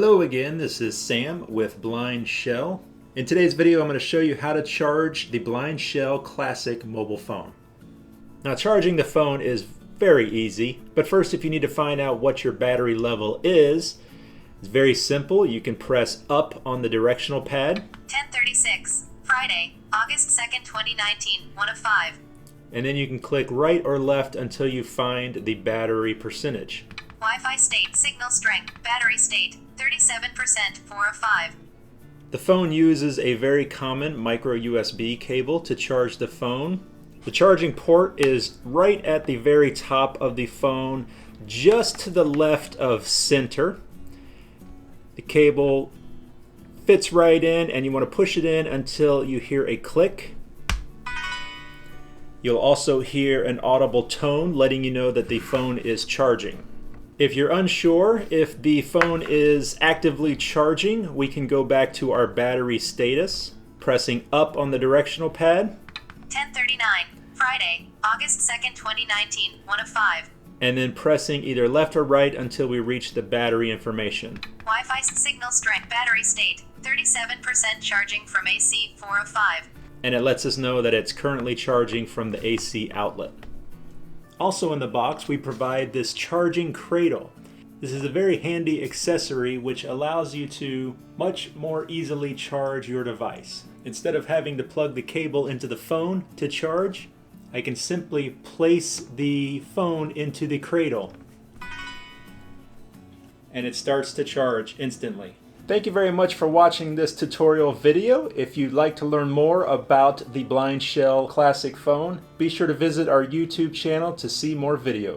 Hello again, this is Sam with BlindShell. In today's video I'm going to show you how to charge the BlindShell Classic mobile phone. Now charging the phone is very easy, but first if you need to find out what your battery level is, it's very simple. You can press up on the directional pad. 10:36, Friday, August 2nd, 2019, 1:05. And then you can click right or left until you find the battery percentage. Wi-Fi state, signal strength, battery state, 37%, 4:05. The phone uses a very common micro USB cable to charge the phone. The charging port is right at the very top of the phone, just to the left of center. The cable fits right in and you want to push it in until you hear a click. You'll also hear an audible tone letting you know that the phone is charging. If you're unsure if the phone is actively charging, we can go back to our battery status, pressing up on the directional pad. 10:39, Friday, August 2nd, 2019, 1:05. And then pressing either left or right until we reach the battery information. Wi-Fi signal strength, battery state, 37% charging from AC, 4:05. And it lets us know that it's currently charging from the AC outlet. Also in the box we provide this charging cradle. This is a very handy accessory which allows you to much more easily charge your device. Instead of having to plug the cable into the phone to charge, I can simply place the phone into the cradle and it starts to charge instantly. Thank you very much for watching this tutorial video. If you'd like to learn more about the BlindShell Classic phone, be sure to visit our YouTube channel to see more videos.